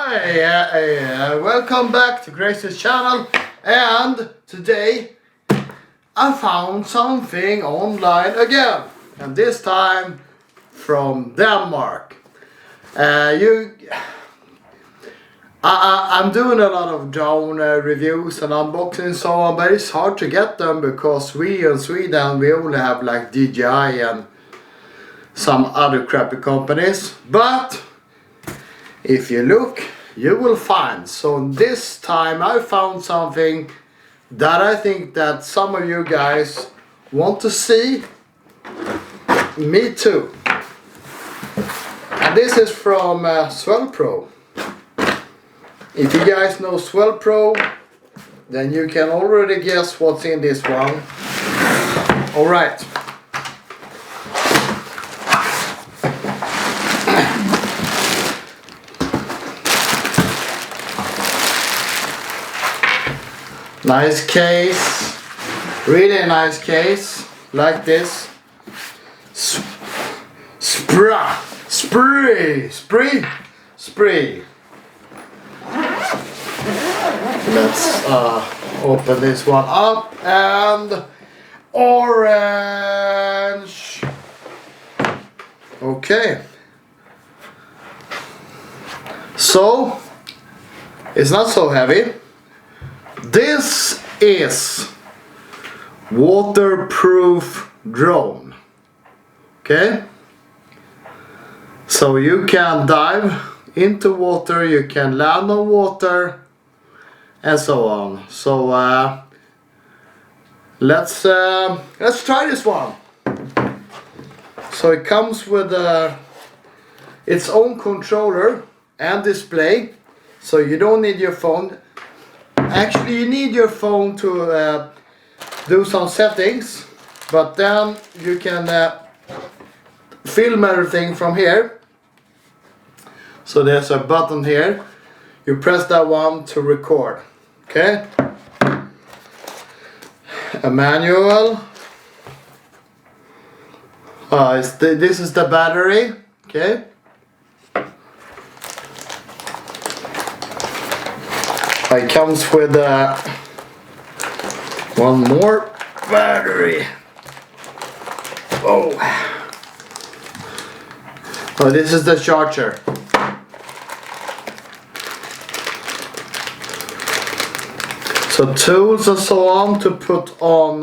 Hi, welcome back to Grace's channel, and today I found something online again, and this time from Denmark. I'm doing a lot of drone reviews and unboxing and so on, but it's hard to get them because we in Sweden we only have like DJI and some other crappy companies, but if you look, you will find. So this time I found something that I think that some of you guys want to see. Me too. And this is from SwellPro. If you guys know SwellPro, then you can already guess what's in this one. Alright. Nice case, really nice case, like this. Spry. Let's open this one up, and orange. Okay. So it's not so heavy. This is waterproof drone. Okay, so you can dive into water, you can land on water, and so on. So let's try this one. So it comes with its own controller and display, so you don't need your phone. Actually, you need your phone to do some settings, but then you can film everything from here. So there's a button here. You press that one to record. Okay. A manual. This is the battery. Okay. It comes with one more battery. Oh, this is the charger. So tools and so on to put on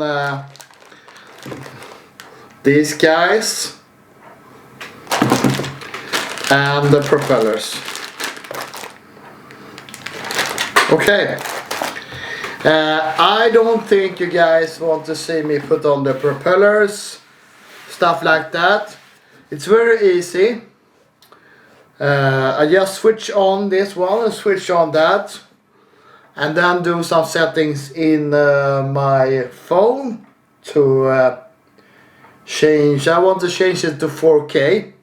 these guys and the propellers. Okay, I don't think you guys want to see me put on the propellers, stuff like that. It's very easy. I just switch on this one and switch on that, and then do some settings in my phone to change. I want to change it to 4K,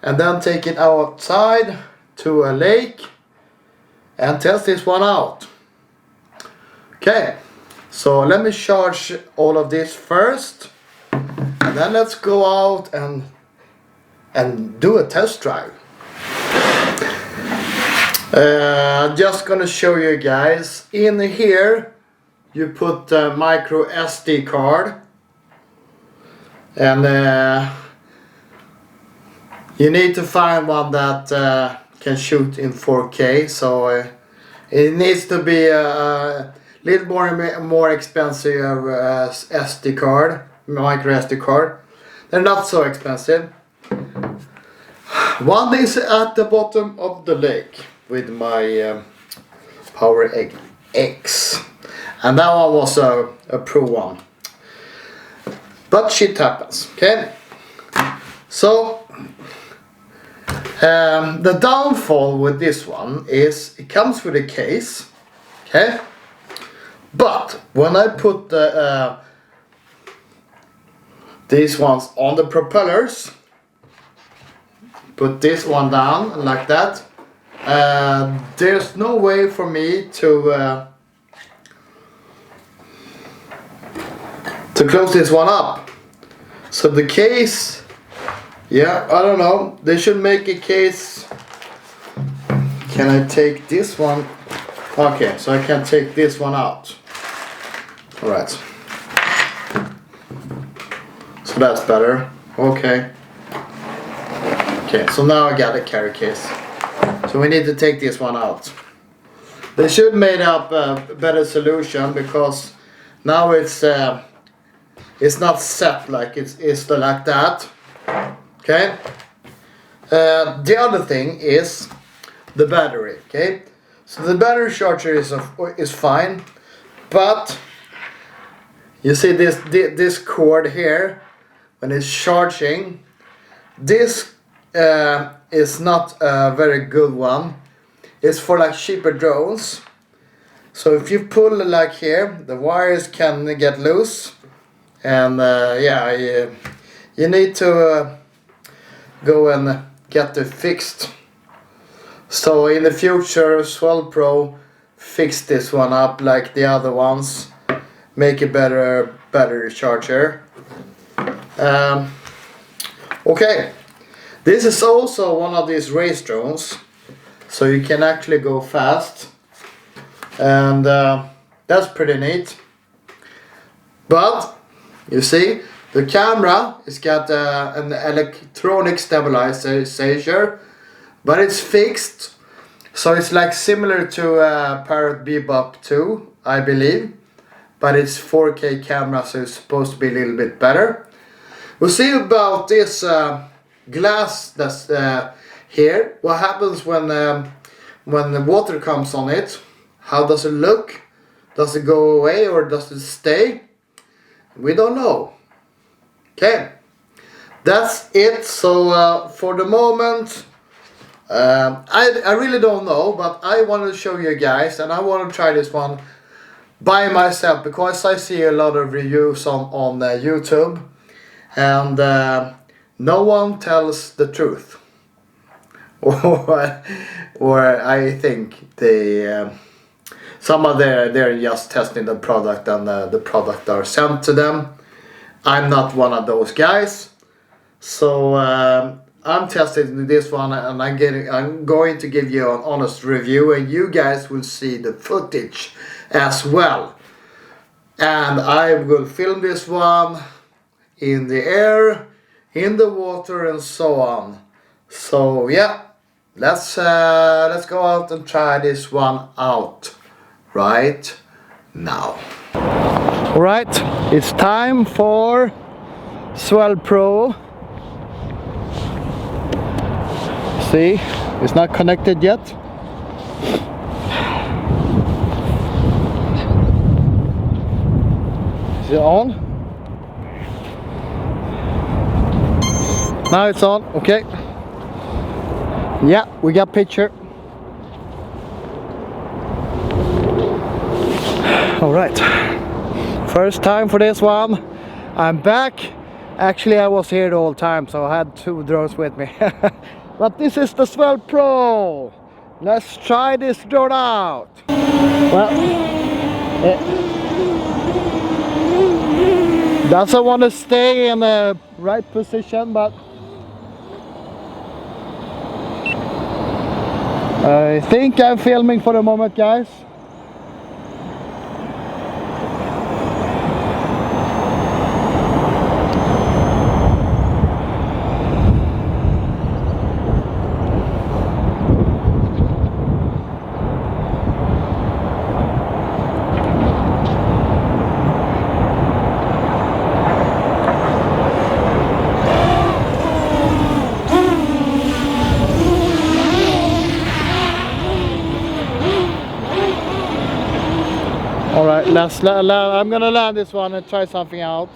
and then take it outside to a lake and test this one out. Okay, so let me charge all of this first, and then let's go out and do a test drive. I'm just gonna show you guys. In here you put a micro SD card, and you need to find one that can shoot in 4K, so it needs to be a little more expensive SD card, micro SD card. They're not so expensive. One is at the bottom of the lake with my Power X, and that one was a Pro one, but shit happens. Okay, so the downfall with this one is it comes with a case, okay? But when I put these ones on the propellers, put this one down like that, there's no way for me to close this one up. So the case, yeah, I don't know, they should make a case Can I take this one? Okay, so I can take this one out. Alright. So that's better. Okay. Okay, so now I got a carry case. So we need to take this one out. They should made up a better solution, because now it's not set like it's like that. Okay. The other thing is the battery. Okay. So the battery charger is fine, but you see this cord here, when it's charging, this is not a very good one. It's for like cheaper drones. So if you pull like here, the wires can get loose, and you need to go and get it fixed. So in the future, SwellPro fix this one up like the other ones, make a better battery charger. Okay, this is also one of these race drones, so you can actually go fast, and that's pretty neat. But you see, the camera has got an electronic stabilizer, but it's fixed, so it's like similar to Parrot Bebop 2, I believe, but it's 4K camera, so it's supposed to be a little bit better. We'll see about this glass that's here. What happens when the water comes on it? How does it look? Does it go away or does it stay? We don't know. Okay, that's it. So for the moment, I really don't know, but I want to show you guys, and I want to try this one by myself, because I see a lot of reviews on YouTube, and no one tells the truth, or I think they some of they're just testing the product, and the product are sent to them. I'm not one of those guys, so I'm testing this one, and I'm going to give you an honest review, and you guys will see the footage as well. And I will film this one in the air, in the water, and so on. So yeah, let's go out and try this one out right now. Alright, it's time for SwellPro. See, it's not connected yet. Is it on? Now it's on, okay. Yeah, we got picture. Alright, first time for this one. I'm back. Actually, I was here the whole time, so I had 2 drones with me. But this is the SwellPro. Let's try this drone out. Well, it doesn't want to stay in the right position, but I think I'm filming for the moment, guys. Alright, I'm gonna land this one and try something out.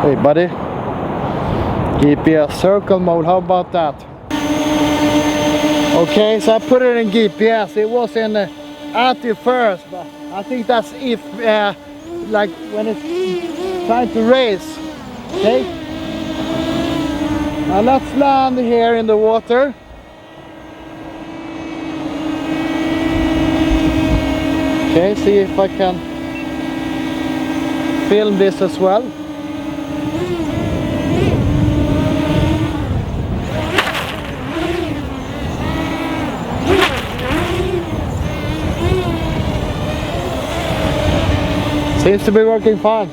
Hey buddy, GPS circle mode, how about that? Okay, so I put it in GPS. It was in active first, but I think that's if like when it's trying to race. Okay, now let's land here in the water. Okay, see if I can film this as well. Seems to be working fine.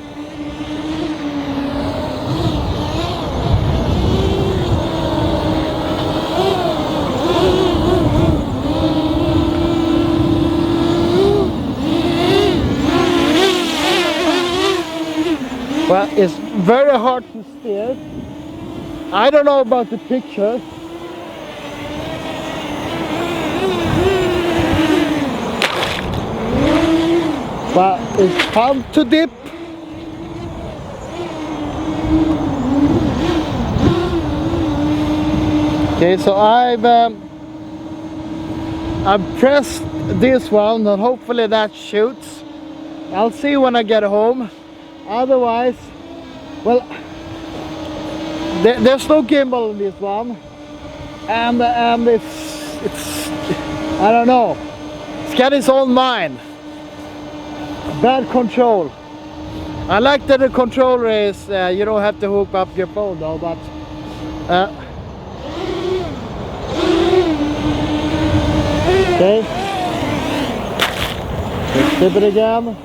Well, it's very hard to steer. I don't know about the picture. But it's fun to dip. Okay, so I've pressed this one and hopefully that shoots. I'll see when I get home. Otherwise, well, there's no gimbal in this one, and it's I don't know. It's got its own mind. Bad control. I like that the controller is you don't have to hook up your phone though, but okay. Let's dip it again.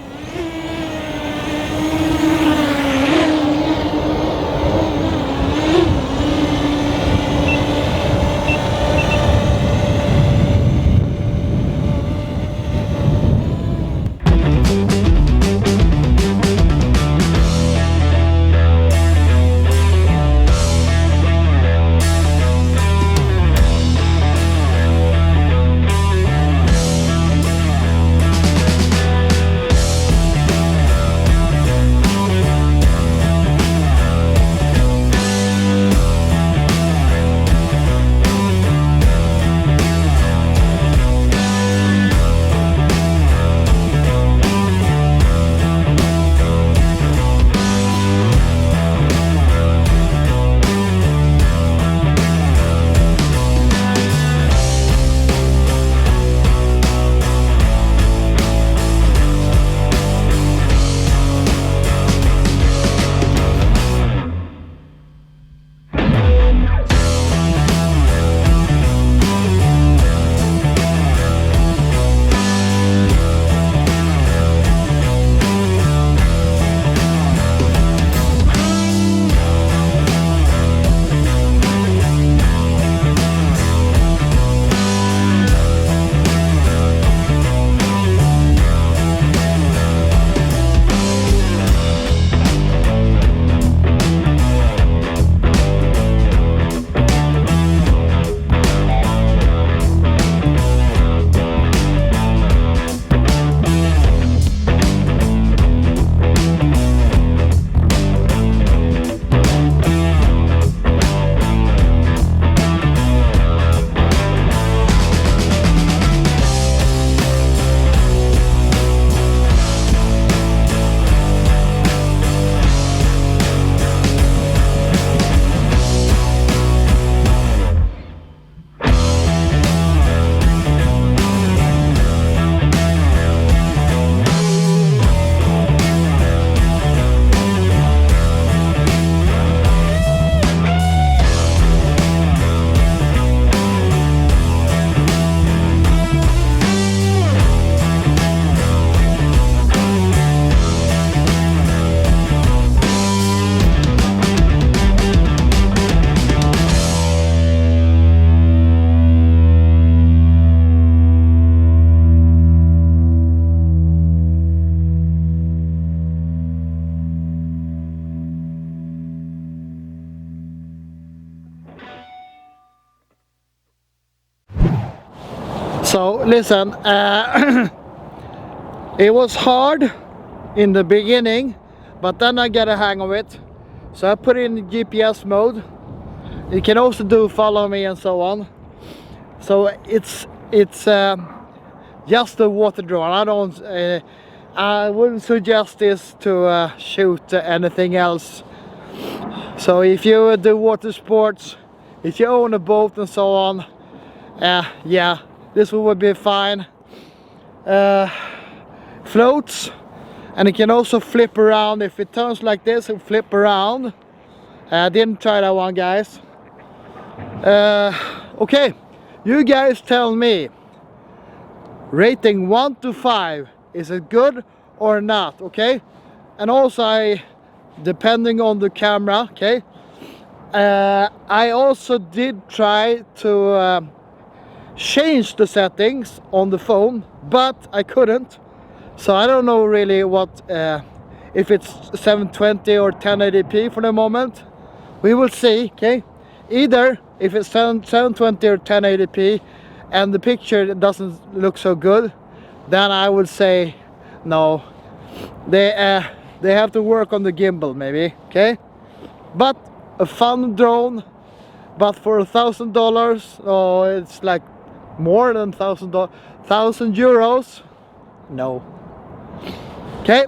So listen, it was hard in the beginning, but then I got a hang of it. So I put it in GPS mode. You can also do follow me and so on. So it's just a water drone. I wouldn't suggest this to shoot anything else. So if you do water sports, if you own a boat and so on, yeah, this would be fine. Floats, and it can also flip around. If it turns like this, it'll flip around. I didn't try that one, guys. Okay, you guys tell me, rating 1 to 5, is it good or not? Okay, and also depending on the camera, okay, I also did try to change the settings on the phone, but I couldn't. So I don't know really what if it's 720 or 1080p for the moment. We will see, okay? Either if it's 720 or 1080p and the picture doesn't look so good, then I would say no. They have to work on the gimbal maybe, okay? But a fun drone, but for $1,000, oh, it's like more than $1,000, 1,000 euros. No. Okay.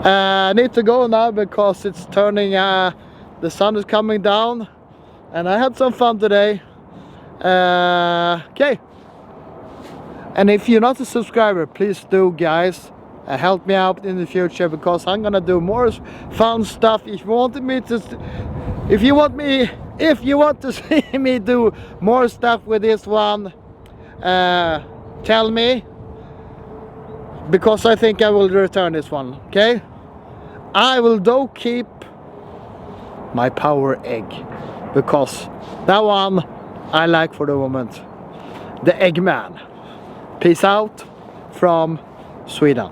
I need to go now because it's turning. The sun is coming down, and I had some fun today. Okay. And if you're not a subscriber, please do, guys. Help me out in the future because I'm gonna do more fun stuff. If you want to see me do more stuff with this one, tell me, because I think I will return this one. Okay, I will though keep my power egg because that one I like for the moment. The Eggman. Peace out from Sweden.